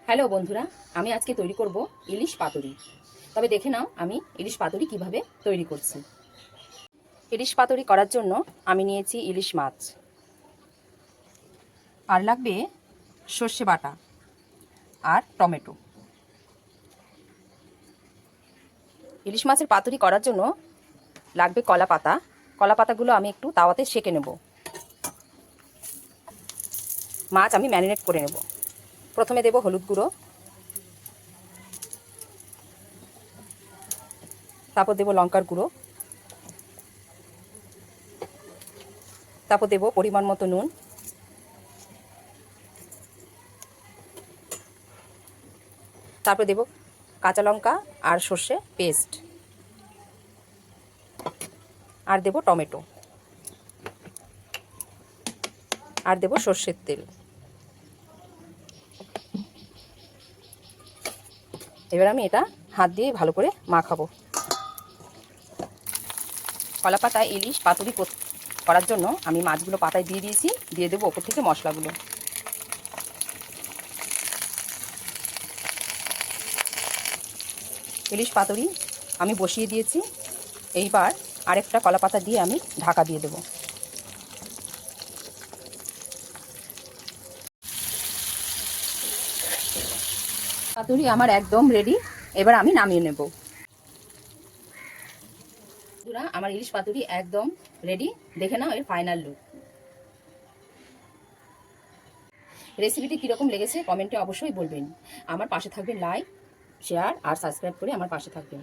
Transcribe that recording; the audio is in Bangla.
হ্যালো বন্ধুরা, আমি আজকে তৈরি করব ইলিশ পাতুরি। তবে দেখে নাও আমি ইলিশ পাতুরি কিভাবে তৈরি করছি। ইলিশ পাতুরি করার জন্য আমি নিয়েছি ইলিশ মাছ, আর লাগবে সর্ষে বাটা আর টমেটো। ইলিশ মাছের পাতুরি করার জন্য লাগবে কলা পাতা। কলা পাতাগুলো আমি একটু তাওয়াতে সেঁকে নেব। মাছ আমি ম্যারিনেট করে নেব। প্রথমে দেব হলুদ গুঁড়ো, তারপর দেব লঙ্কার গুঁড়ো, তারপর দেব পরিমাণ মতো নুন, তারপর দেব কাঁচা লঙ্কা আর সর্ষে পেস্ট, আর দেব টমেটো, আর দেব সর্ষের তেল। এবার আমি এটা হাত দিয়ে ভালো করে মাখাবো। কলা পাতায় ইলিশ পাতুরি করার জন্য আমি মাছগুলো পাতায় দিয়ে দিয়েছি। দিয়ে দেবো ওপর থেকে মশলাগুলো। ইলিশ পাতুরি আমি বসিয়ে দিয়েছি। এইবার আরেকটা কলা পাতা দিয়ে আমি ঢাকা দিয়ে দেবো। পাতুরি আমার একদম রেডি। এবার আমি নামিয়ে নেব। বন্ধুরা, আমার ইলিশ পাতুরি একদম রেডি। দেখে নাও এর ফাইনাল লুক। রেসিপিটি কীরকম লেগেছে কমেন্টে অবশ্যই বলবেন। আমার পাশে থাকবেন, লাইক, শেয়ার আর সাবস্ক্রাইব করে আমার পাশে থাকবেন।